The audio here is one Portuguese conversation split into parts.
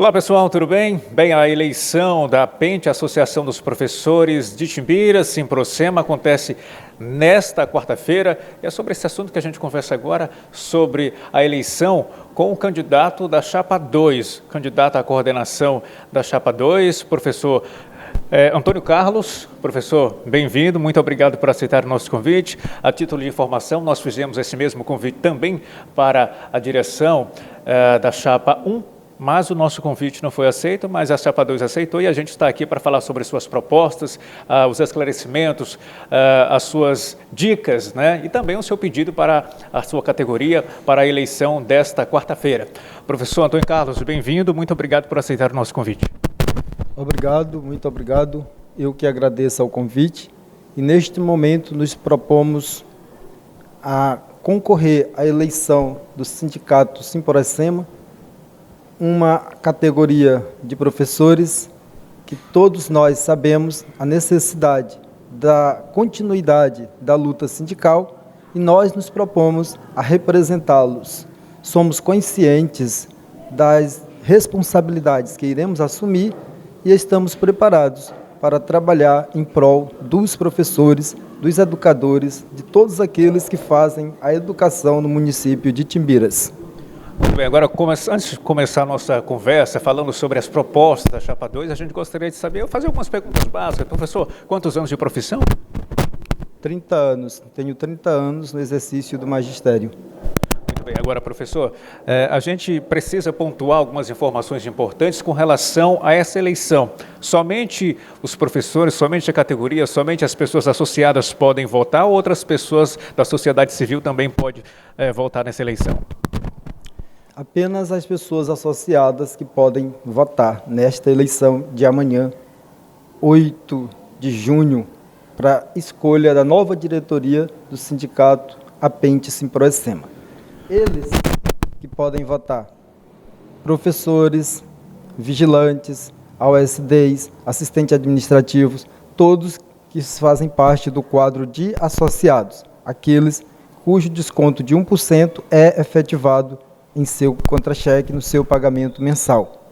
Olá pessoal, tudo bem? Bem, a eleição da APENTE, Associação dos Professores de Itimbiras, Simprocema, acontece nesta quarta-feira. E é sobre esse assunto que a gente conversa agora, sobre a eleição com o candidato da Chapa 2, candidato à coordenação da Chapa 2, professor Antônio Carlos. Professor, bem-vindo, muito obrigado por aceitar o nosso convite. A título de informação, nós fizemos esse mesmo convite também para a direção da Chapa 1, mas o nosso convite não foi aceito, mas a Chapa 2 aceitou e a gente está aqui para falar sobre suas propostas, os esclarecimentos, as suas dicas, né? E também o seu pedido para a sua categoria para a eleição desta quarta-feira. Professor Antônio Carlos, bem-vindo, muito obrigado por aceitar o nosso convite. Obrigado, muito obrigado. Eu que agradeço ao convite e neste momento nos propomos a concorrer à eleição do Sindicato Simprocema, uma categoria de professores que todos nós sabemos a necessidade da continuidade da luta sindical e nós nos propomos a representá-los. Somos conscientes das responsabilidades que iremos assumir e estamos preparados para trabalhar em prol dos professores, dos educadores, de todos aqueles que fazem a educação no município de Itimbiras. Muito bem, agora antes de começar a nossa conversa, falando sobre as propostas da Chapa 2, a gente gostaria de saber, fazer algumas perguntas básicas. Professor, quantos anos de profissão? 30 anos, tenho 30 anos no exercício do magistério. Muito bem, agora professor, a gente precisa pontuar algumas informações importantes com relação a essa eleição. Somente os professores, somente a categoria, somente as pessoas associadas podem votar ou outras pessoas da sociedade civil também podem votar nessa eleição? Apenas as pessoas associadas que podem votar nesta eleição de amanhã, 8 de junho, para escolha da nova diretoria do sindicato APENTE Simprocema. Eles que podem votar, professores, vigilantes, AOSDs, assistentes administrativos, todos que fazem parte do quadro de associados, aqueles cujo desconto de 1% é efetivado em seu contra-cheque, no seu pagamento mensal.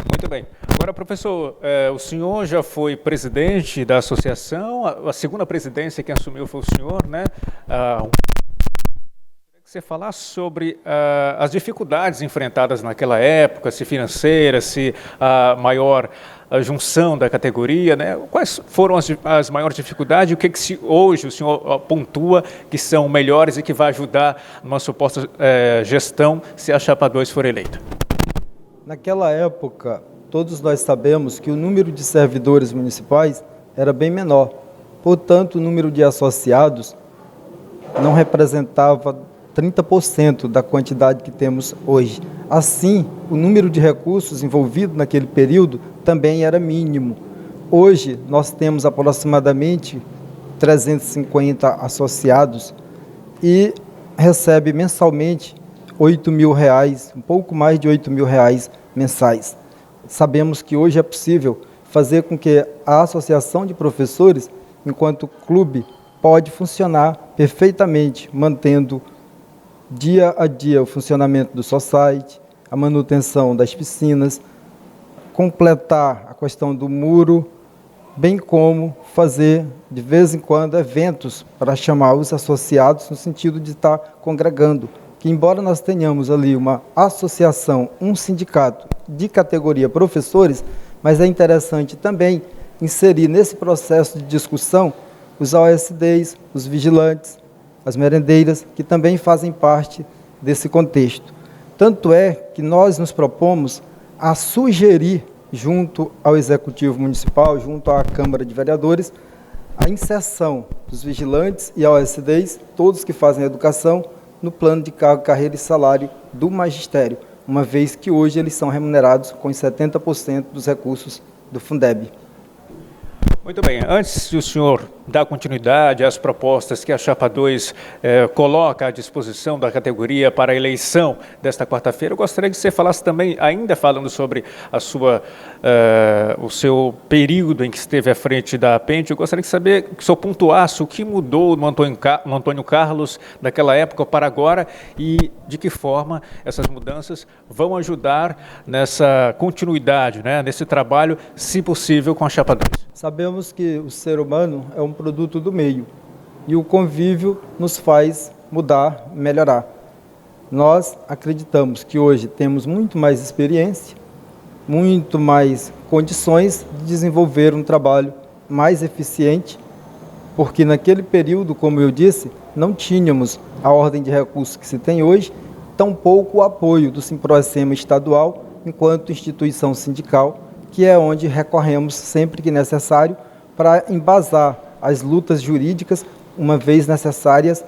Muito bem. Agora, professor, o senhor já foi presidente da associação, a segunda presidência que assumiu foi o senhor, né? Você falar sobre as dificuldades enfrentadas naquela época, se financeira, se a maior junção da categoria, né? Quais foram as maiores dificuldades e o que hoje o senhor pontua que são melhores e que vai ajudar numa suposta gestão se a Chapa 2 for eleita? Naquela época, todos nós sabemos que o número de servidores municipais era bem menor. Portanto, o número de associados não representava 30% da quantidade que temos hoje. Assim, o número de recursos envolvido naquele período também era mínimo. Hoje, nós temos aproximadamente 350 associados e recebe mensalmente R$8.000, um pouco mais de R$8.000 mensais. Sabemos que hoje é possível fazer com que a Associação de Professores, enquanto clube, pode funcionar perfeitamente, mantendo dia a dia o funcionamento do society, a manutenção das piscinas, completar a questão do muro, bem como fazer de vez em quando eventos para chamar os associados no sentido de estar congregando, que embora nós tenhamos ali uma associação, um sindicato de categoria professores, mas é interessante também inserir nesse processo de discussão os AOSDs, os vigilantes, as merendeiras, que também fazem parte desse contexto. Tanto é que nós nos propomos a sugerir, junto ao Executivo Municipal, junto à Câmara de Vereadores, a inserção dos vigilantes e AOSDs, todos que fazem educação, no plano de cargo, carreira e salário do magistério, uma vez que hoje eles são remunerados com 70% dos recursos do Fundeb. Muito bem, antes de o senhor dar continuidade às propostas que a Chapa 2 coloca à disposição da categoria para a eleição desta quarta-feira. Eu gostaria que você falasse também, ainda falando sobre o seu período em que esteve à frente da Pente, eu gostaria de saber, que o senhor pontuasse o que mudou no Antônio Carlos daquela época para agora e de que forma essas mudanças vão ajudar nessa continuidade, né, nesse trabalho, se possível, com a Chapa 2. Sabemos que o ser humano é um produto do meio e o convívio nos faz mudar, melhorar. Nós acreditamos que hoje temos muito mais experiência, muito mais condições de desenvolver um trabalho mais eficiente, porque naquele período, como eu disse, não tínhamos a ordem de recursos que se tem hoje, tampouco o apoio do Simprocema estadual enquanto instituição sindical, que é onde recorremos sempre que necessário para embasar as lutas jurídicas, uma vez necessárias,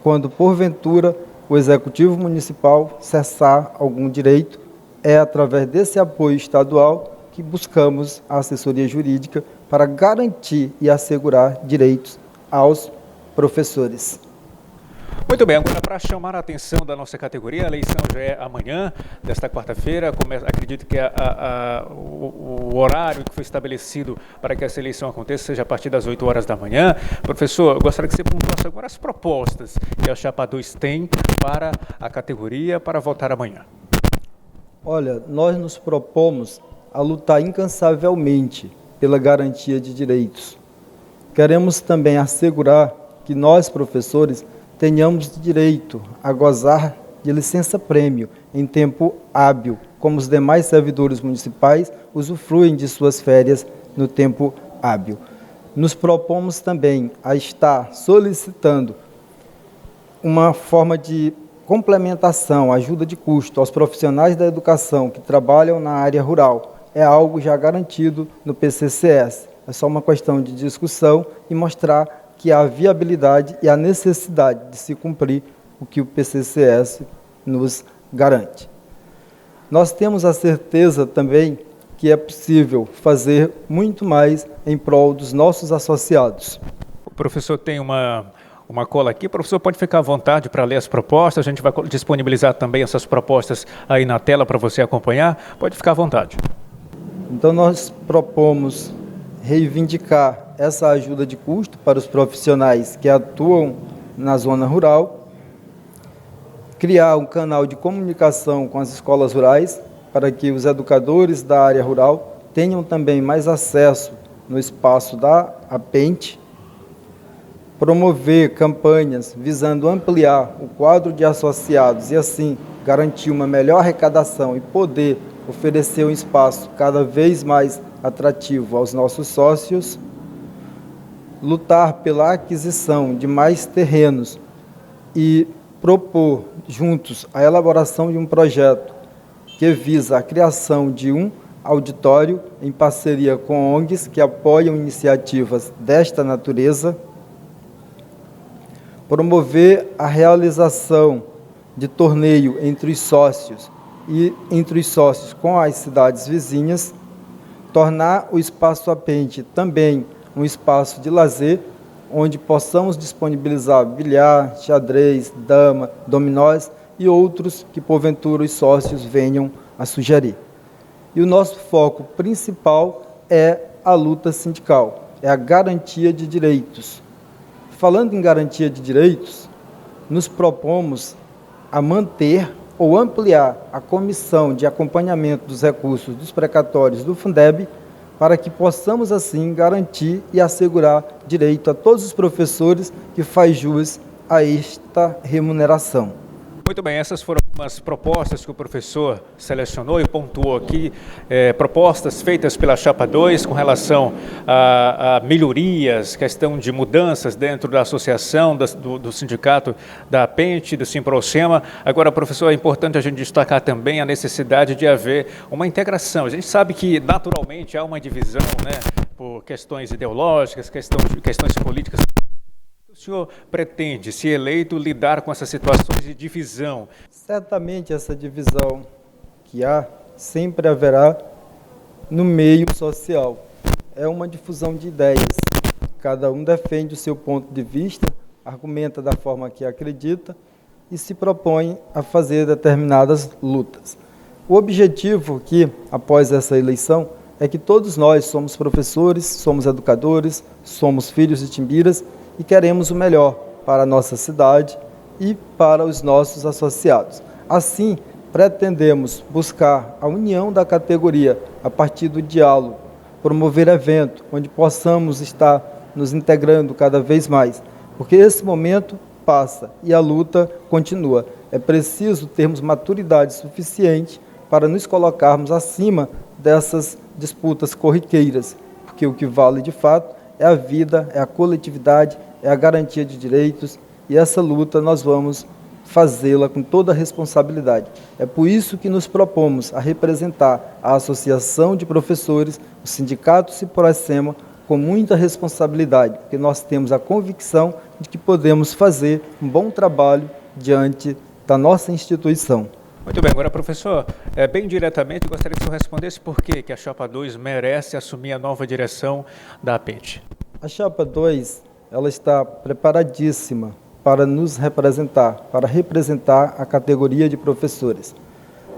quando porventura o Executivo Municipal cessar algum direito. É através desse apoio estadual que buscamos a assessoria jurídica para garantir e assegurar direitos aos professores. Muito bem, agora para chamar a atenção da nossa categoria, a eleição já é amanhã, desta quarta-feira. Acredito que o horário que foi estabelecido para que essa eleição aconteça seja a partir das 8 horas da manhã. Professor, eu gostaria que você pontuasse agora as propostas que a Chapa 2 tem para a categoria para votar amanhã. Olha, nós nos propomos a lutar incansavelmente pela garantia de direitos. Queremos também assegurar que nós, professores, tenhamos direito a gozar de licença-prêmio em tempo hábil, como os demais servidores municipais usufruem de suas férias no tempo hábil. Nos propomos também a estar solicitando uma forma de complementação, ajuda de custo aos profissionais da educação que trabalham na área rural. É algo já garantido no PCCS. É só uma questão de discussão e mostrar que há viabilidade e a necessidade de se cumprir o que o PCCS nos garante. Nós temos a certeza também que é possível fazer muito mais em prol dos nossos associados. O professor tem uma cola aqui. O professor pode ficar à vontade para ler as propostas. A gente vai disponibilizar também essas propostas aí na tela para você acompanhar. Pode ficar à vontade. Então nós propomos reivindicar essa ajuda de custo para os profissionais que atuam na zona rural, criar um canal de comunicação com as escolas rurais para que os educadores da área rural tenham também mais acesso no espaço da APENTE, promover campanhas visando ampliar o quadro de associados e assim garantir uma melhor arrecadação e poder oferecer um espaço cada vez mais atrativo aos nossos sócios, lutar pela aquisição de mais terrenos e propor juntos a elaboração de um projeto que visa a criação de um auditório em parceria com ONGs que apoiam iniciativas desta natureza, promover a realização de torneio entre os sócios e entre os sócios com as cidades vizinhas, tornar o Espaço APENTE também um espaço de lazer, onde possamos disponibilizar bilhar, xadrez, dama, dominós e outros que porventura os sócios venham a sugerir. E o nosso foco principal é a luta sindical, é a garantia de direitos. Falando em garantia de direitos, nos propomos a manter ou ampliar a comissão de acompanhamento dos recursos dos precatórios do Fundeb, para que possamos, assim, garantir e assegurar direito a todos os professores que faz jus a esta remuneração. Muito bem, essas foram algumas propostas que o professor selecionou e pontuou aqui, propostas feitas pela Chapa 2 com relação a melhorias, questão de mudanças dentro da associação, do sindicato da APENTE, do Simprocema. Agora, professor, é importante a gente destacar também a necessidade de haver uma integração. A gente sabe que, naturalmente, há uma divisão, né, por questões ideológicas, questões políticas. O senhor pretende, se eleito, lidar com essas situações de divisão? Certamente essa divisão que há, sempre haverá no meio social. É uma difusão de ideias. Cada um defende o seu ponto de vista, argumenta da forma que acredita e se propõe a fazer determinadas lutas. O objetivo aqui, após essa eleição, é que todos nós somos professores, somos educadores, somos filhos de Timbiras e queremos o melhor para a nossa cidade e para os nossos associados. Assim, pretendemos buscar a união da categoria a partir do diálogo, promover eventos onde possamos estar nos integrando cada vez mais, porque esse momento passa e a luta continua. É preciso termos maturidade suficiente para nos colocarmos acima dessas disputas corriqueiras, porque o que vale de fato é a vida, é a coletividade, é a garantia de direitos, e essa luta nós vamos fazê-la com toda a responsabilidade. É por isso que nos propomos a representar a Associação de Professores, o Sindicato Ciprocema, com muita responsabilidade, porque nós temos a convicção de que podemos fazer um bom trabalho diante da nossa instituição. Muito bem, agora, professor, bem diretamente, gostaria que o senhor respondesse por que a Chapa 2 merece assumir a nova direção da APENT. A Chapa 2, ela está preparadíssima para nos representar, para representar a categoria de professores.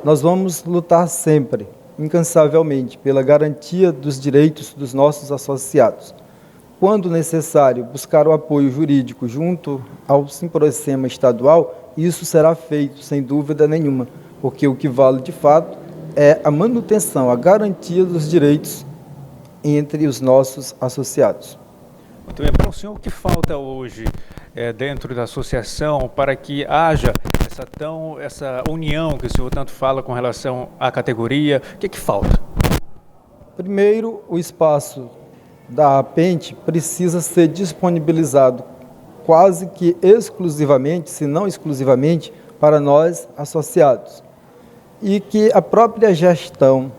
Nós vamos lutar sempre, incansavelmente, pela garantia dos direitos dos nossos associados. Quando necessário, buscar o apoio jurídico junto ao Simprocema estadual, isso será feito, sem dúvida nenhuma, porque o que vale de fato é a manutenção, a garantia dos direitos entre os nossos associados. Muito bem, para o senhor, o que falta hoje dentro da associação para que haja essa união que o senhor tanto fala com relação à categoria? O que falta? Primeiro, o espaço da APENT precisa ser disponibilizado quase que exclusivamente, se não exclusivamente, para nós associados. E que a própria gestão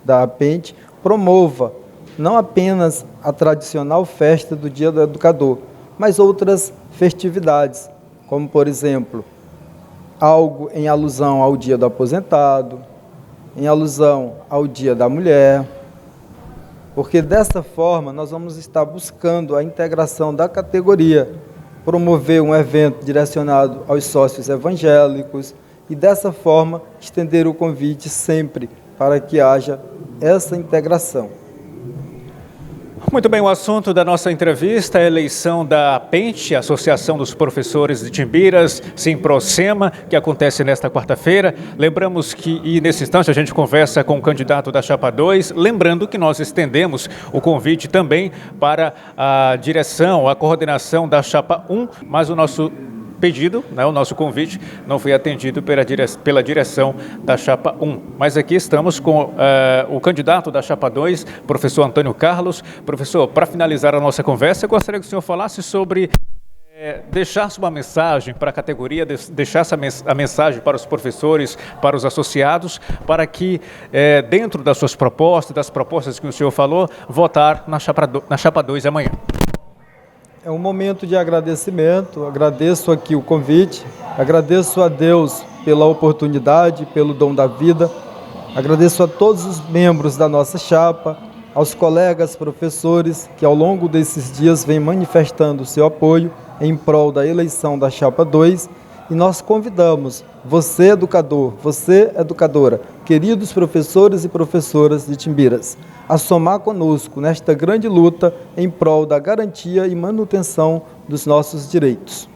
da APENT promova não apenas a tradicional festa do Dia do Educador, mas outras festividades, como, por exemplo, algo em alusão ao Dia do Aposentado, em alusão ao Dia da Mulher, porque dessa forma nós vamos estar buscando a integração da categoria, promover um evento direcionado aos sócios evangélicos e dessa forma estender o convite sempre para que haja essa integração. Muito bem, o assunto da nossa entrevista é a eleição da APENT, Associação dos Professores de Timbiras, Simprocema, que acontece nesta quarta-feira. Lembramos que, nesse instante, a gente conversa com o candidato da Chapa 2, lembrando que nós estendemos o convite também para a direção, a coordenação da Chapa 1, mas o nosso pedido, o nosso convite, não foi atendido pela direção da Chapa 1. Mas aqui estamos com o candidato da Chapa 2, professor Antônio Carlos. Professor, para finalizar a nossa conversa, eu gostaria que o senhor falasse sobre deixasse uma mensagem para a categoria, deixasse a mensagem para os professores, para os associados, para que, dentro das suas propostas, das propostas que o senhor falou, votar na Chapa 2 amanhã. É um momento de agradecimento, agradeço aqui o convite, agradeço a Deus pela oportunidade, pelo dom da vida, agradeço a todos os membros da nossa chapa, aos colegas professores que ao longo desses dias vêm manifestando o seu apoio em prol da eleição da Chapa 2, e nós convidamos você, educador, você, educadora, queridos professores e professoras de Timbiras, a somar conosco nesta grande luta em prol da garantia e manutenção dos nossos direitos.